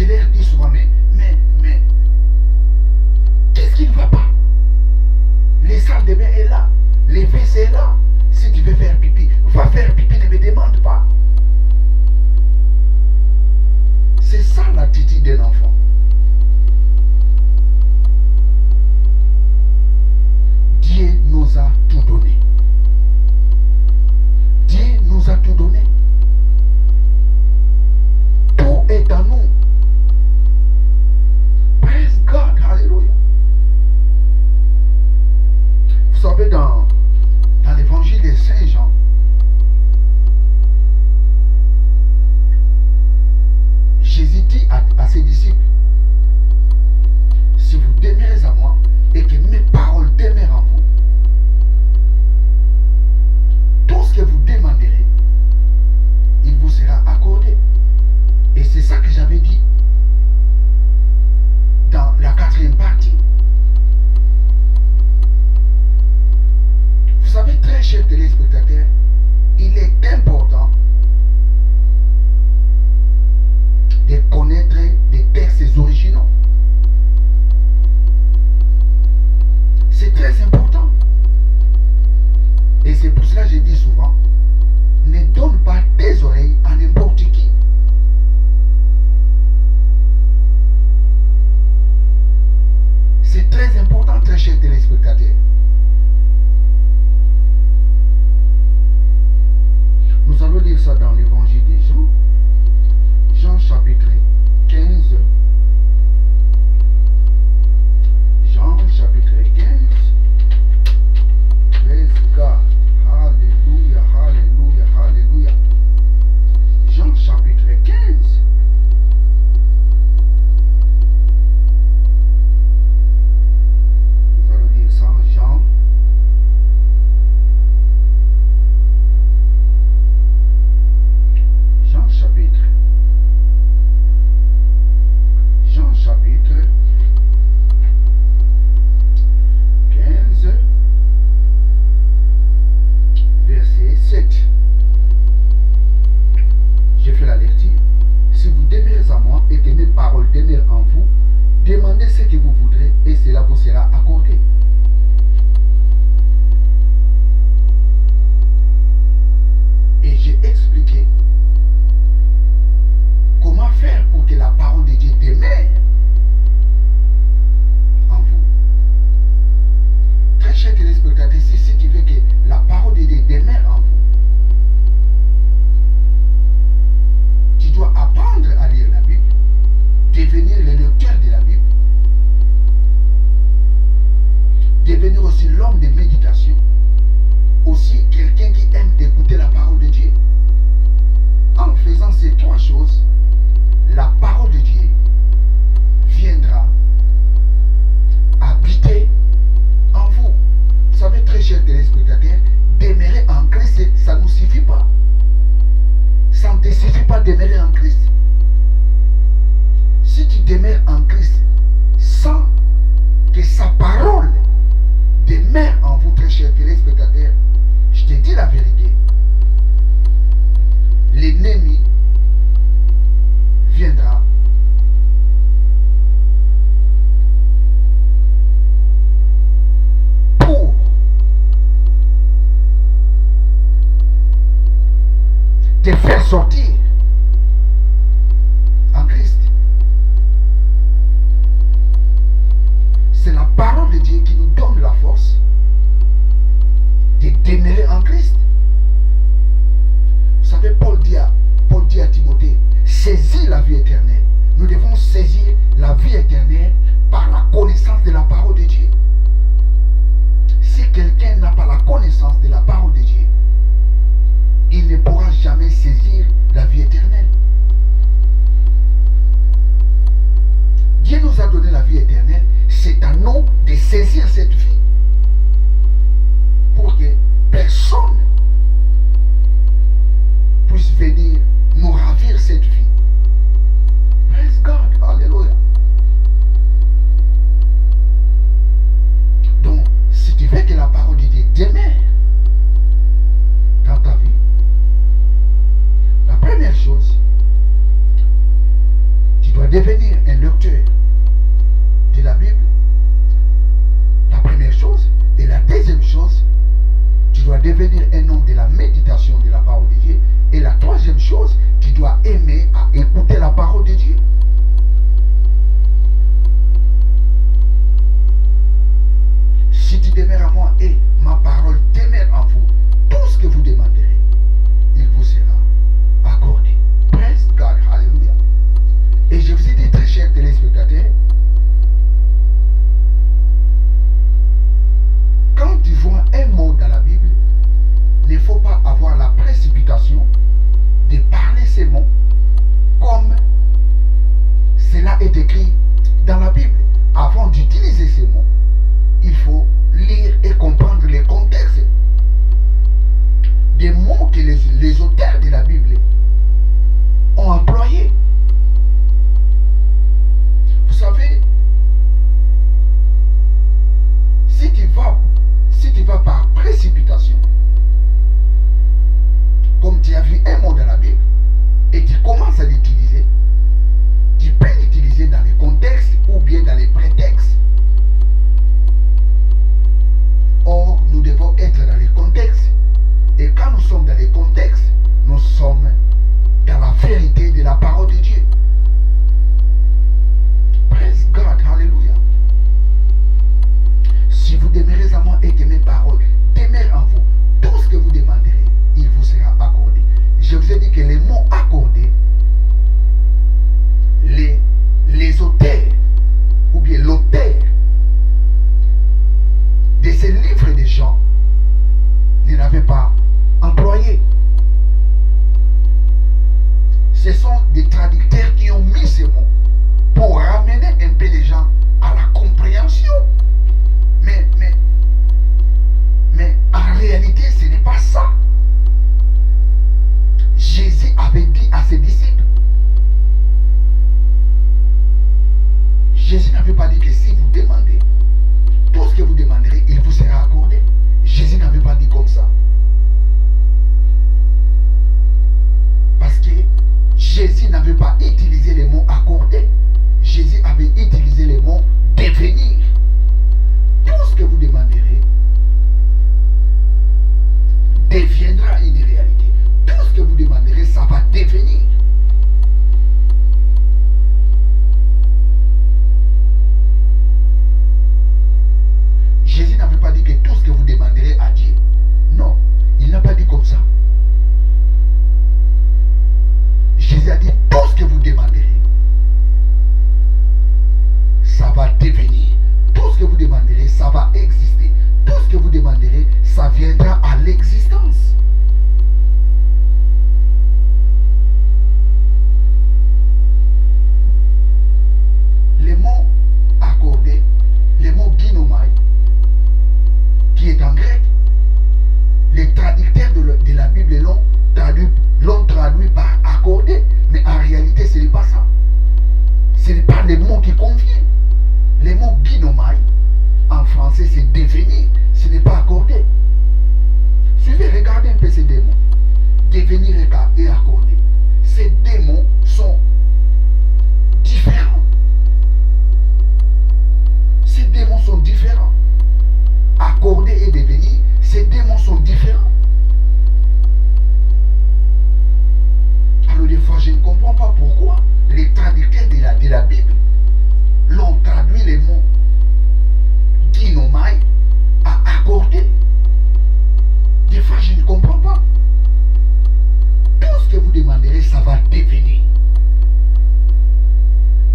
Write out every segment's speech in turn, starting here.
je leur dis souvent, mais, qu'est-ce qui ne va pas? Les salles de bain est là, les WC est là. Si tu veux faire pipi, va faire pipi, ne me demande pas. C'est ça l'attitude d'un enfant. Dieu nous a tout donné. Dieu nous a tout donné. Tout est en nous. Praise God, hallelujah. Vous savez, dans l'évangile de Saint Jean, Jésus dit à ses disciples, si vous demeurez à moi et que mes paroles demeurent en vous, tout ce que vous demanderez, il vous sera accordé. Et c'est ça que j'avais dit dans la 4e partie. Vous savez, très chers téléspectateurs, il est important de connaître des textes originaux. C'est très important. Et c'est pour cela que je dis souvent, ne donne pas tes oreilles à n'importe qui. C'est très important, très chers téléspectateurs. Nous allons lire ça dans l'évangile de Jean. Jean chapitre 15. Jean chapitre 15. Praise God. Alléluia, alléluia, alléluia. Jean chapitre 15. Nous allons lire ça, Jean. Jean chapitre 15, verset 7. Je fais la lecture. Si vous demeurez à moi et que mes paroles demeurent en vous, demandez ce que vous voudrez et cela vous sera accordé. Et j'ai expliqué comment faire pour que la parole de Dieu demeure en vous. Très chers téléspectateurs, si tu veux que la parole de Dieu demeure en vous, tu dois apprendre à lire la Bible, devenir le lecteur de la Bible, devenir aussi l'homme de méditation, aussi quelqu'un qui aime écouter la parole de Dieu. En faisant ces trois choses, la parole de Dieu viendra habiter en vous. Vous savez, très chers téléspectateurs, demeurer en Christ, ça ne nous suffit pas. Ça ne te suffit pas de demeurer en Christ. Si tu demeures en Christ sans que sa parole demeure en vous, très chers téléspectateurs, je te dis la vérité, l'ennemi viendra pour te faire sortir en Christ. C'est la parole de Dieu qui nous donne la force de demeurer en Christ. Vous savez, Paul dit à Timothée, saisis la vie éternelle. Nous devons saisir la vie éternelle par la connaissance de la parole de Dieu. Si quelqu'un n'a pas la connaissance de la parole de Dieu, il ne pourra jamais saisir la vie éternelle. Dieu nous a donné la vie éternelle. C'est à nous de saisir cette vie pour que personne puisse venir nous ravir cette vie. Praise God, alléluia. Donc, si tu veux que la parole de Dieu demeure dans ta vie, la première chose, tu dois devenir devenir un homme de la méditation de la parole de Dieu. Et la troisième chose, tu dois aimer à écouter la parole de Dieu. Si tu demeures à moi et ma parole demeure en vous, tout ce que vous demanderez, il vous sera accordé. Praise God, hallelujah. Et je vous ai dit, très chers téléspectateurs, quand tu vois un mot dans la Bible, il ne faut pas avoir la précipitation de parler ces mots comme cela est écrit dans la Bible. Avant d'utiliser ces mots, il faut lire et comprendre les contextes des mots que les auteurs de la Bible ont employés. Vous savez, si tu vas par précipitation, comme tu as vu un mot dans la Bible, et tu commences à l'utiliser, tu peux l'utiliser dans les contextes ou bien dans les prétextes. Or, nous devons être dans les contextes. Et quand nous sommes dans les contextes, nous sommes dans la vérité de la parole de Dieu. Praise God, hallelujah. Si vous demeurez en moi et que mes paroles demeurent en vous, tout ce que vous demanderez, il vous sera accordé. Je vous ai dit que les mots accordés, les auteurs, ou bien l'auteur de ces livres de Jean, ne l'avaient pas employé. Ce sont des traducteurs qui ont mis ces mots pour ramener un peu les gens à la compréhension. Mais en réalité, ce n'est pas ça. Jésus avait dit à ses disciples, Jésus n'avait pas dit que si vous demandez, tout ce que vous demanderez, il vous sera accordé. Jésus n'avait pas dit comme ça. Parce que Jésus n'avait pas utilisé les mots accordés. Jésus avait utilisé les mots devenir. Tout ce que vous demanderez deviendra une réalité. Tout ce que vous demanderez, ça va devenir. Jésus n'avait pas dit que tout ce que vous demanderez à Dieu. Non, il n'a pas dit comme ça. Jésus a dit tout ce que vous demanderez, ça va devenir. Tout ce que vous demanderez, ça va exister. Tout ce que vous demanderez, ça viendra à l'existence. Les mots accordés, les mots ginomai, qui est en grec, les traducteurs de la Bible l'ont traduit par accordé, mais en réalité ce n'est pas ça. Ce n'est pas les mots qui conviennent. Les mots ginomai en français c'est devenir, ce n'est pas accordé. Suivez, regardez un peu ces deux mots. Devenir et accorder. Ces deux mots sont différents. Ces deux mots sont différents. Accorder et devenir, ces deux mots sont différents. Alors des fois, je ne comprends pas pourquoi les traducteurs de la Bible l'ont traduit les mots ginomai à accorder. Des fois, je ne comprends pas. Tout ce que vous demanderez, ça va devenir.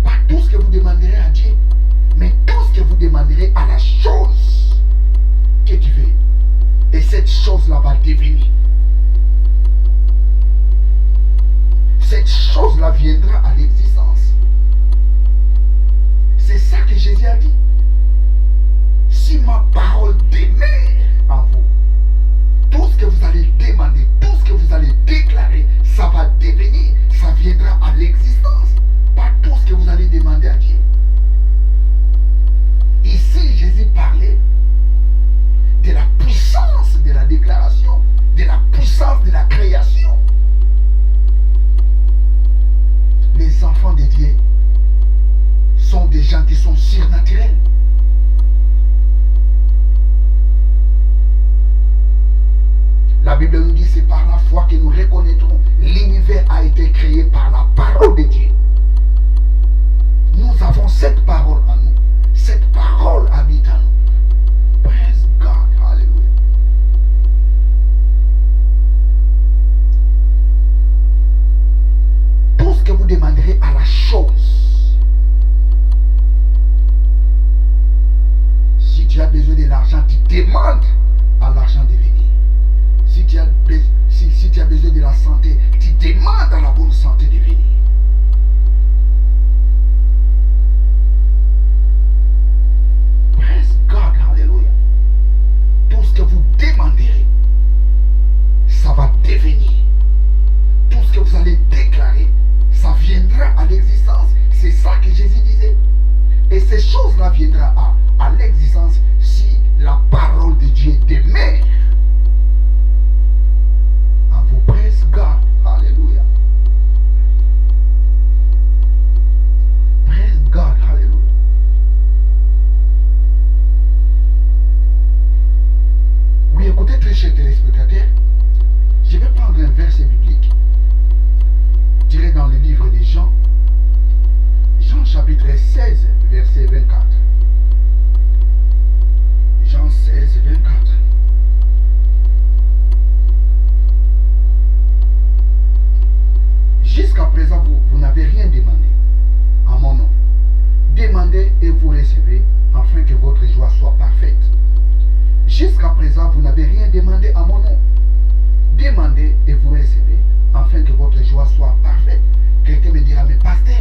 Pas tout ce que vous demanderez à Dieu, mais tout ce que vous demanderez à la chose que tu veux. Et cette chose-là va devenir. Cette chose-là viendra à l'existence. C'est ça que Jésus a dit. Si ma parole demeure en vous, tout ce que vous allez demander, tout ce que vous allez déclarer, ça va devenir, ça viendra à l'existence. Pas tout ce que vous allez demander à Dieu. Ici, Jésus parlait de la puissance de la déclaration, de la puissance de la création. Les enfants de Dieu sont des gens qui sont surnaturels. Bible nous dit c'est par la foi que nous reconnaîtrons. L'univers a été créé par la parole de Dieu. Nous avons cette parole en nous. Cette parole habite en nous. Praise God. Hallelujah. Tout ce que vous demanderez à la chose. Si tu as besoin de l'argent, tu demandes à l'argent de venir. Si tu as besoin de la santé, tu demandes à la bonne santé de venir. Praise God, hallelujah. Tout ce que vous demanderez, ça va devenir. Tout ce que vous allez déclarer, ça viendra à l'existence. C'est ça que Jésus disait. Et ces choses-là viendront à l'existence si la parole de Dieu demeure. Vous praise God. Hallelujah. Praise God. Hallelujah. Oui, écoutez très chers téléspectateurs, je vais prendre un verset biblique, je dirais dans le livre de Jean, Jean chapitre 16, verset 24. Jean 16, 24. Jusqu'à présent, vous n'avez rien demandé en mon nom. Demandez et vous recevez, afin que votre joie soit parfaite. Jusqu'à présent, vous n'avez rien demandé à mon nom. Demandez et vous recevez, afin que votre joie soit parfaite. Quelqu'un me dira, mais pasteur,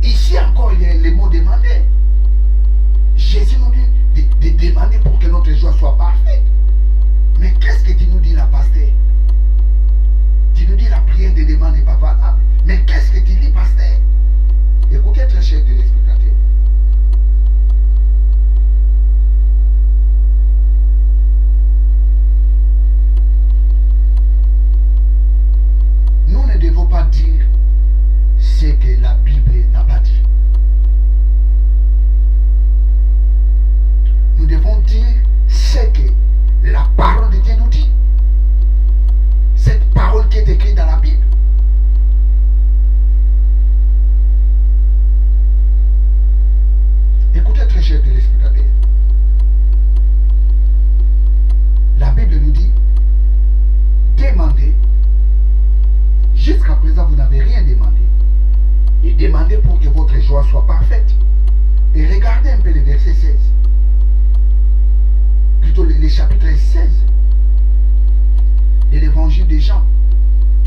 ici encore, il y a le mot demander. Jésus nous dit de demander pour que notre joie soit parfaite. Mais qu'est-ce que tu nous dis là, pasteur? Tu nous dis la prière de demande n'est pas valable. Mais qu'est-ce que tu dis, pasteur? Écoutez très cher téléspectateurs. Nous ne devons pas dire ce que la Bible n'a pas dit. Nous devons dire ce que la parole de Dieu nous dit. Cette parole qui est écrite dans la Bible. Écoutez très chers téléspectateurs. La Bible nous dit, demandez. Jusqu'à présent, vous n'avez rien demandé. Et demandez pour que votre joie soit parfaite. Et regardez un peu le verset 16. Plutôt le chapitre 16. De l'évangile de Jean.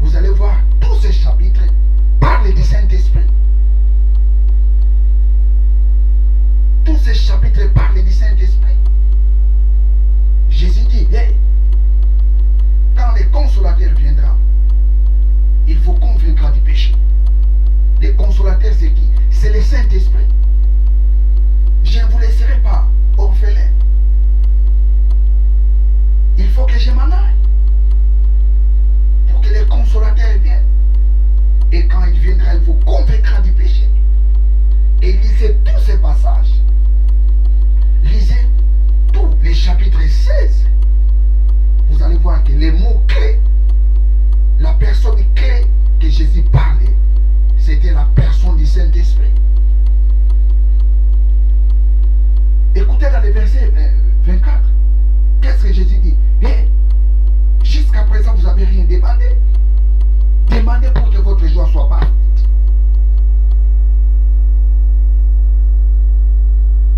Vous allez voir, tous ces chapitres parlent du Saint-Esprit. Tous ces chapitres parlent du Saint-Esprit. Jésus dit, hey, quand le consolateur viendra, il faut convaincre du péché. Le consolateur, c'est qui? C'est le Saint-Esprit. Je ne vous laisserai pas orphelin. Il faut que je m'en aille. Pour que le consolateur vienne. Et quand il viendra, il vous convaincra du péché. Et lisez tous ces passages. Lisez tous les chapitres 16. Vous allez voir que les mots clés, la personne clé que Jésus parlait, c'était la personne du Saint-Esprit. Écoutez dans le verset 24. Qu'est-ce que Jésus dit? Hey, jusqu'à présent, vous n'avez rien demandé. Demandez pour que votre joie soit parfaite.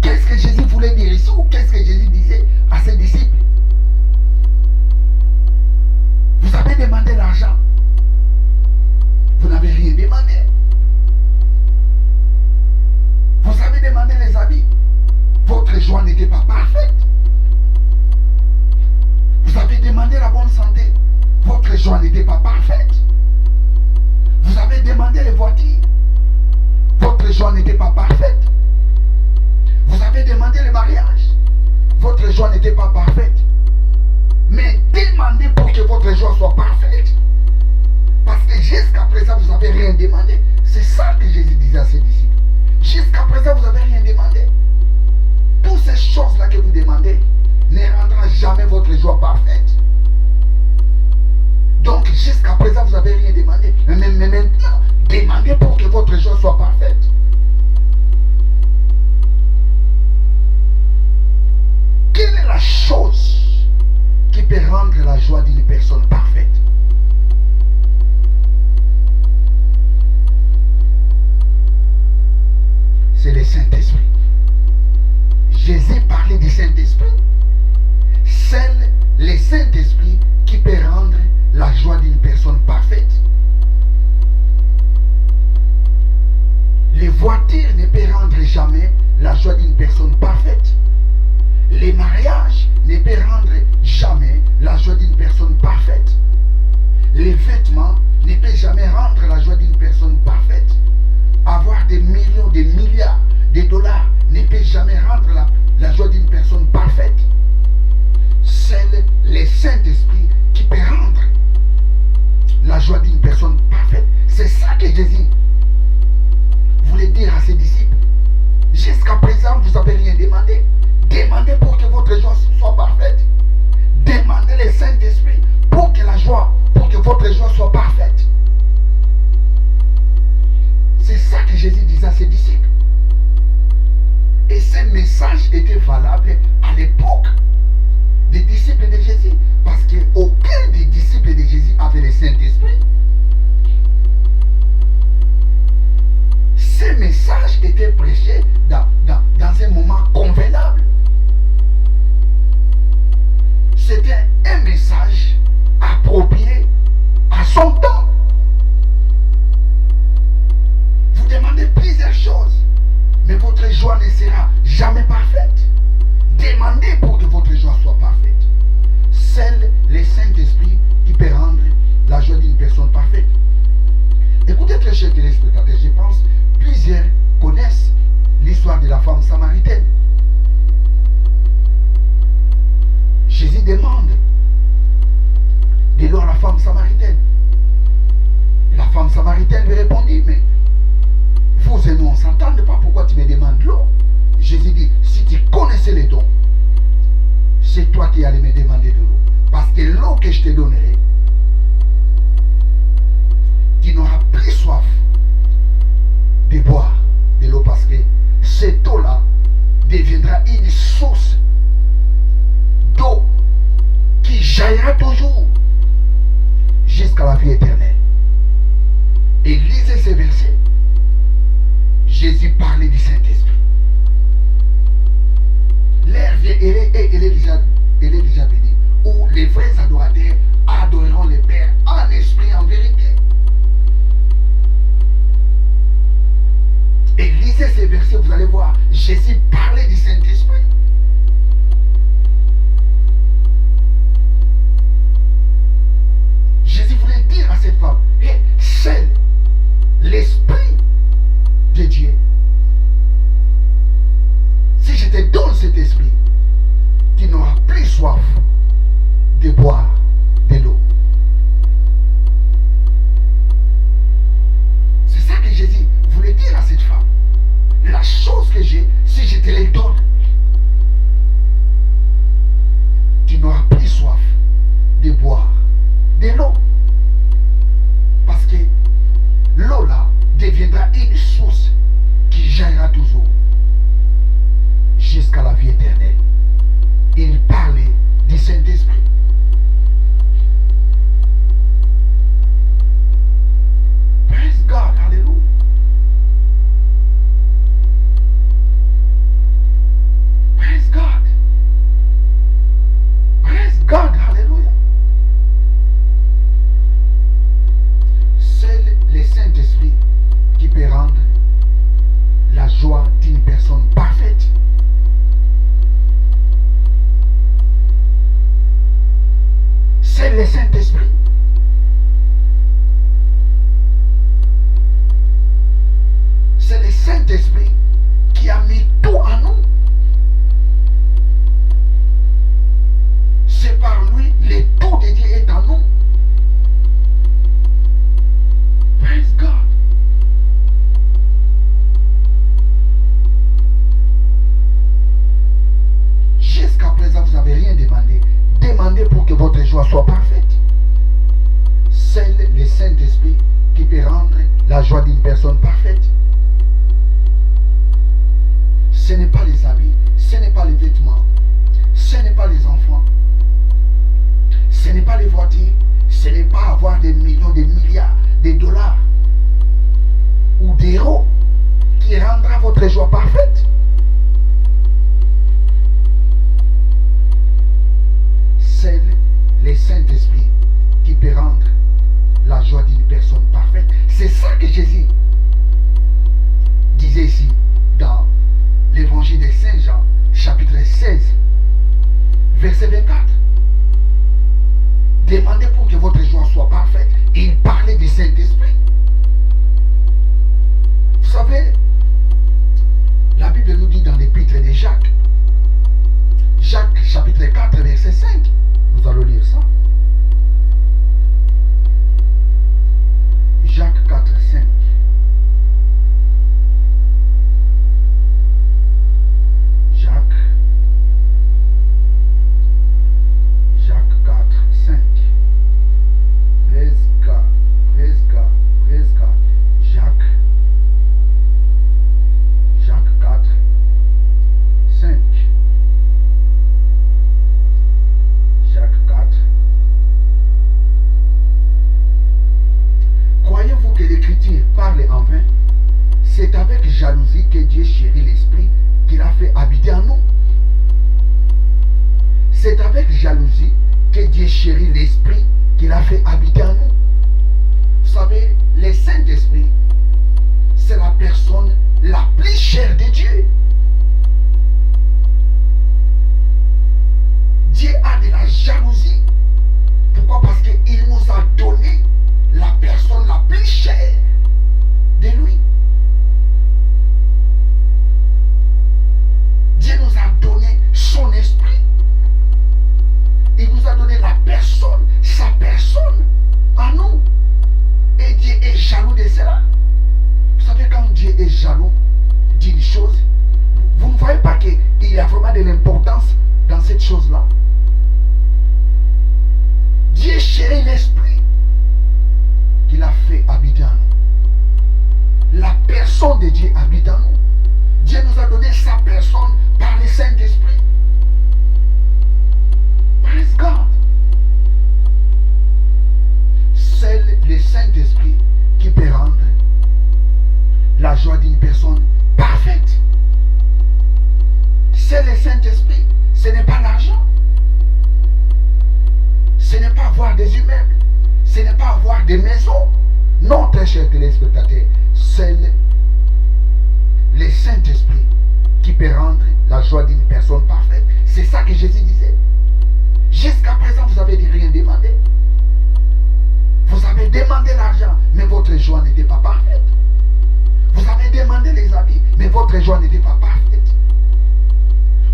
Qu'est-ce que Jésus voulait dire ici? Ou qu'est-ce que Jésus disait à ses disciples? Vous avez demandé l'argent. Vous n'avez rien demandé. Vous avez demandé les habits. Votre joie n'était pas parfaite. Vous avez demandé la bonne santé. Votre joie n'était pas parfaite. Vous avez demandé les voitures. Votre joie n'était pas parfaite. Vous avez demandé le mariage. Votre joie n'était pas parfaite. Mais demandez pour que votre joie soit parfaite. Parce que jusqu'à présent, vous n'avez rien demandé. C'est ça que Jésus disait à ses disciples. Jusqu'à présent, vous n'avez rien demandé. Toutes ces choses-là que vous demandez ne rendront jamais votre joie parfaite. chose qui peut rendre la joie d'une personne parfaite, c'est le Saint-Esprit. Jésus parlait du Saint-Esprit. C'est le Saint-Esprit qui peut rendre la joie d'une personne parfaite. Les voitures ne peuvent rendre jamais la joie d'une personne parfaite. Les mariages ne peuvent rendre jamais la joie d'une personne parfaite. Les vêtements ne peuvent jamais rendre la joie d'une personne parfaite. Avoir des millions, des milliards de dollars ne peut jamais rendre la joie d'une personne parfaite. C'est le Saint-Esprit qui peut rendre la joie d'une personne parfaite. C'est ça que Jésus voulait dire à ses disciples. Jusqu'à présent, vous n'avez rien demandé. Demandez pour que votre joie soit parfaite. Demandez le Saint-Esprit pour que votre joie soit parfaite. C'est ça que Jésus disait à ses disciples. Et ce message était valable à l'époque des disciples de Jésus. Parce qu'aucun des disciples de Jésus avait le Saint-Esprit. Ce message était prêché dans un moment convenable. C'était un message approprié à son temps. Vous demandez plusieurs choses, mais votre joie ne sera jamais parfaite. Demandez pour que votre joie soit parfaite. Seul le Saint-Esprit qui peut rendre la joie d'une personne parfaite. Écoutez très chers téléspectateurs, je pense plusieurs connaissent l'histoire de la femme samaritaine. Jésus demande de l'eau à la femme samaritaine. La femme samaritaine lui répondit, mais vous et nous on ne s'entend pas, pourquoi tu me demandes l'eau? Jésus dit, si tu connaissais les dons, c'est toi qui allais me demander de l'eau. Parce que l'eau que je te donnerai, tu n'auras plus soif de boire de l'eau, parce que cette eau-là deviendra une source d'eau qui jaillira toujours jusqu'à la vie éternelle. Et lisez ces versets. Jésus parlait du Saint-Esprit. L'heure vient, elle est déjà bénie, où les vrais adorateurs adoreront le Père en esprit et en vérité. Et lisez ces versets, vous allez voir, Jésus parlait du Saint-Esprit. Jésus voulait dire à cette femme, hey, seul l'Esprit de Dieu, si je te donne cet esprit, tu n'auras plus soif de boire de l'eau. C'est ça que Jésus voulait dire à cette femme. La chose que j'ai, si je te les donne, tu n'auras plus soif de boire de l'eau. Parce que l'eau là deviendra une source qui jaillira toujours jusqu'à la vie éternelle. Il parlait du Saint-Esprit. Praise God, hallelujah. Praise God. Praise God, hallelujah. Seul le Saint-Esprit qui peut rendre la joie d'une personne parfaite. C'est le Saint-Esprit. C'est le Saint-Esprit qui a mis tout en nous. C'est par lui, le tout de Dieu est en nous. Praise God. Jusqu'à présent, vous n'avez rien demandé. Demandez pour que votre joie soit parfaite. C'est le Saint-Esprit qui peut rendre la joie d'une personne parfaite. Ce n'est pas les habits, ce n'est pas les vêtements, ce n'est pas les dire, ce n'est pas avoir des millions, des milliards, des dollars ou d'euros qui rendra votre joie parfaite. C'est le Saint-Esprit qui peut rendre la joie d'une personne parfaite. C'est ça que Jésus disait ici dans l'évangile de Saint Jean, chapitre 16, verset 24. Demandez pour que votre joie soit parfaite. Il parlait du Saint-Esprit. Vous savez, la Bible nous dit dans l'épître de Jacques, Jacques chapitre 4, verset 5, nous allons lire ça. Jacques 4, 5. Jacques 4, 5. Jacques 4, 5. Jacques 4. Croyez-vous que l'Écriture parle en vain? C'est avec jalousie que Dieu chérit l'Esprit qu'il a fait habiter en nous. C'est avec jalousie que Dieu chérit l'Esprit qu'il a fait habiter en nous. Vous savez, le Saint-Esprit, c'est la personne la plus chère de Dieu. Dieu a de la jalousie. Pourquoi? Parce qu'il nous a donné la personne la plus chère de lui. Dieu nous a donné son esprit. Il nous a donné la personne, sa personne à nous. Et Dieu est jaloux de cela. Vous savez, quand Dieu est jaloux d'une chose, vous ne voyez pas qu'il y a vraiment de l'importance dans cette chose-là. Dieu chérit l'esprit qu'il a fait habiter en nous. La personne de Dieu habite en nous. Dieu nous a donné sa personne par le Saint-Esprit. Praise God. C'est le Saint-Esprit qui peut rendre la joie d'une personne parfaite. C'est le Saint-Esprit. Ce n'est pas l'argent. Ce n'est pas avoir des immeubles. Ce n'est pas avoir des maisons. Non, très chers téléspectateurs. C'est le Saint-Esprit qui peut rendre la joie d'une personne parfaite. C'est ça que Jésus disait. Jusqu'à présent, vous n'avez rien demandé. Vous avez demandé l'argent, mais votre joie n'était pas parfaite. Vous avez demandé les habits, mais votre joie n'était pas parfaite.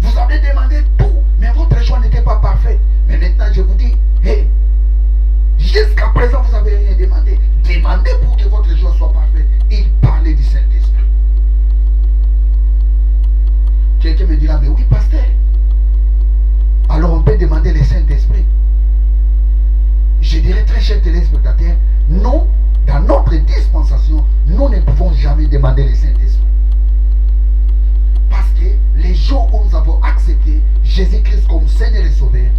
Vous avez demandé tout, mais votre joie n'était pas parfaite. Mais maintenant, je vous dis, hey, jusqu'à présent, vous n'avez rien demandé. Demandez pour que votre joie soit parfaite. Il parlait du Saint-Esprit. Quelqu'un me dira, mais oui, pasteur. Alors on peut demander le Saint-Esprit. Je dirais, très chers téléspectateurs, non, dans notre dispensation, nous ne pouvons jamais demander le Saint-Esprit. Parce que les jours où nous avons accepté Jésus-Christ comme Seigneur et Sauveur,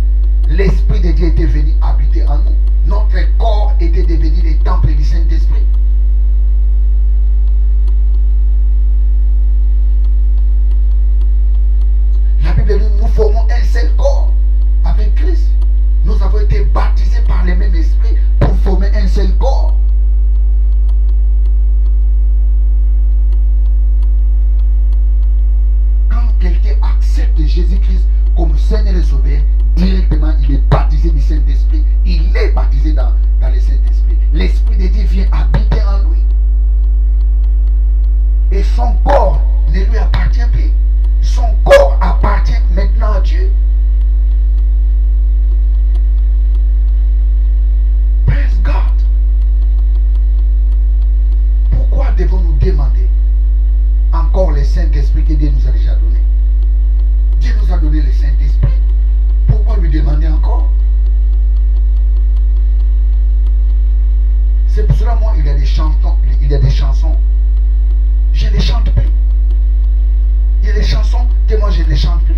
l'Esprit de Dieu était venu habiter en nous. Notre corps était devenu le temple du Saint-Esprit. La Bible dit, nous formons un seul corps avec Christ. Nous avons été baptisés par le même esprit pour former un seul corps. Quand quelqu'un accepte Jésus-Christ comme Seigneur et Sauveur, directement il est baptisé du Saint-Esprit. Il est baptisé dans le Saint-Esprit. L'Esprit de Dieu vient habiter en lui. Et son corps ne lui appartient plus. Son corps appartient maintenant à Dieu. Praise God. Pourquoi devons-nous demander encore le Saint-Esprit que Dieu nous a déjà donné? Dieu nous a donné le Saint-Esprit. Pourquoi lui demander encore? C'est pour cela, moi, il y a des chansons. Je ne les chante plus. Il y a des chansons que moi je ne les chante plus.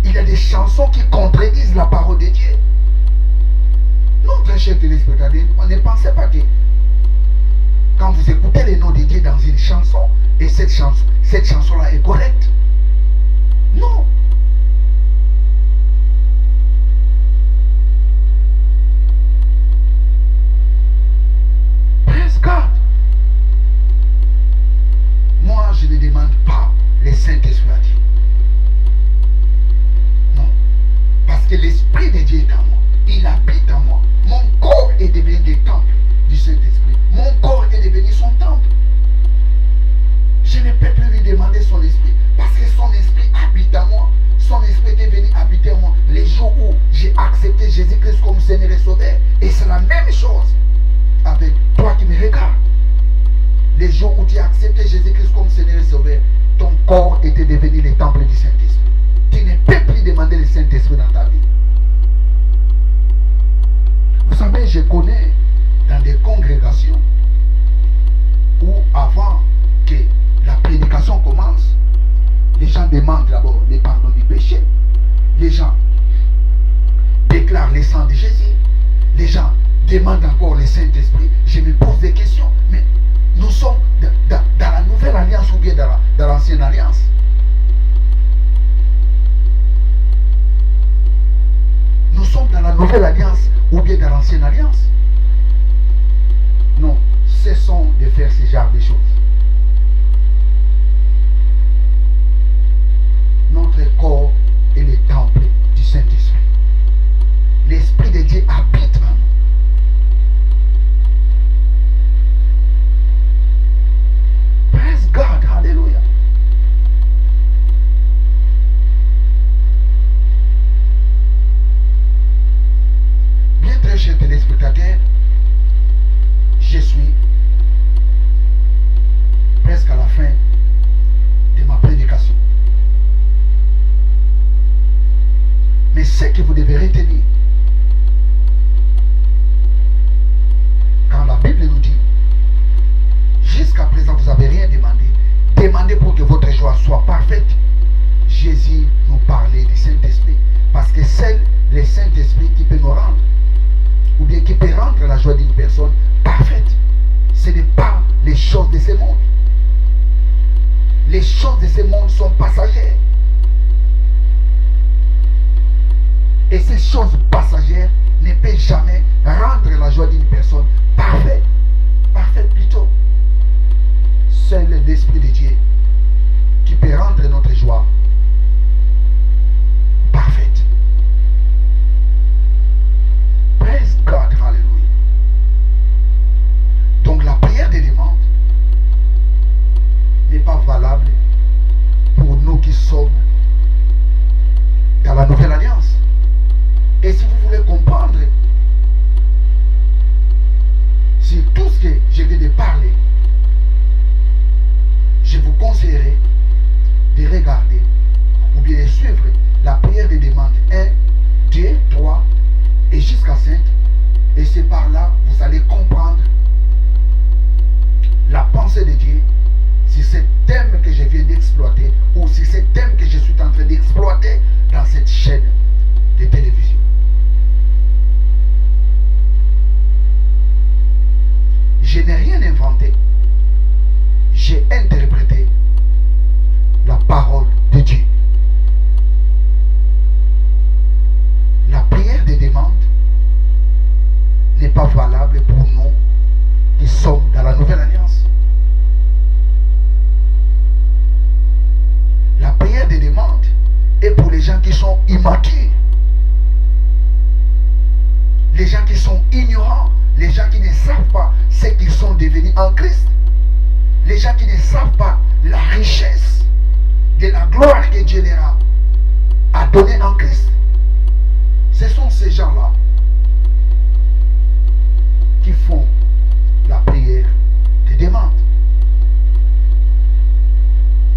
Il y a des des chansons qui contredisent la parole de Dieu. Non, très chers téléspectateurs, on ne pensait pas que quand vous écoutez les noms de Dieu dans une chanson, et cette chanson-là est correcte. Non. Praise God. Moi, je ne demande pas le Saint-Esprit à Dieu. Non. Parce que l'Esprit de Dieu est en moi. Il habite en moi. Mon corps est devenu le temple du Saint-Esprit. Mon corps est devenu son temple. Je ne peux plus lui demander son esprit. Parce que son esprit habite en moi. Son esprit est venu habiter en moi. Les jours où j'ai accepté Jésus-Christ comme Seigneur et Sauveur. Et c'est la même chose avec toi qui me regardes. Les jours où tu as accepté Jésus-Christ comme Seigneur et Sauveur, ton corps était devenu le temple du Saint-Esprit. Tu ne peux plus demander le Saint-Esprit dans ta vie. Vous savez, je connais dans des congrégations où avant que la prédication commence, les gens demandent d'abord le pardon du péché. Les gens déclarent le sang de Jésus. Les gens demandent encore le Saint-Esprit. Je me pose des questions. Mais nous sommes dans la nouvelle alliance ou bien dans l'ancienne alliance? Nous sommes dans la nouvelle alliance ou bien dans l'ancienne alliance? Non, cessons de faire ce genre de choses. Notre corps est le temple du Saint-Esprit. L'Esprit de Dieu habite en nous. Praise God, hallelujah. Bien, très chers téléspectateurs, je suis presque à la fin de ma prédication. Mais ce que vous devez retenir, quand la Bible nous dit, jusqu'à présent vous n'avez rien demandé, demandez pour que votre joie soit parfaite. Jésus nous parlait du Saint-Esprit, parce que c'est le Saint-Esprit qui peut nous rendre, ou bien qui peut rendre la joie d'une personne parfaite. Ce n'est pas les choses de ce monde. Les choses de ce monde sont passagères. Et ces choses passagères ne peuvent jamais rendre la joie d'une personne parfaite. Parfaite plutôt. Seul l'Esprit de Dieu qui peut rendre notre joie parfaite. Praise God, hallelujah. Donc la prière des demandes n'est pas valable pour nous qui sommes dans la nouvelle alliance. Et si vous voulez comprendre si tout ce que je viens de parler, je vous conseillerais de regarder ou bien de suivre la prière des demandes 1, 2, 3 et jusqu'à 5. Et c'est par là que vous allez comprendre la pensée de Dieu sur ce thème que je viens d'exploiter ou sur ce thème que je suis en train d'exploiter dans cette chaîne de télévision. Je n'ai rien inventé. J'ai interprété la parole de Dieu. La prière des demandes n'est pas valable pour nous qui sommes dans la nouvelle alliance. La prière des demandes est pour les gens qui sont immatures, les gens qui sont ignorants, les gens qui ne savent pas ce qu'ils sont devenus en Christ, les gens qui ne savent pas la richesse de la gloire que Dieu leur a donnée en Christ. Ce sont ces gens-là qui font la prière des demandes.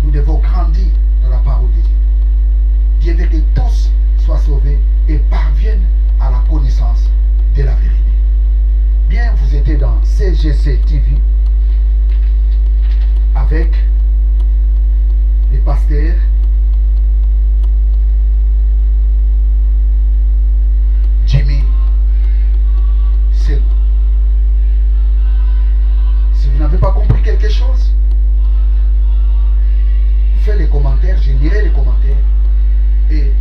Nous devons grandir dans la parole de Dieu. Dieu veut que tous soient sauvés et parviennent à la connaissance de la vérité. Bien, vous étiez dans CGC TV avec les pasteurs quelque chose, fais les commentaires, je lirai les commentaires et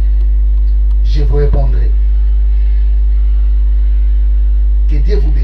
je vous répondrai. Que Dieu vous bénisse.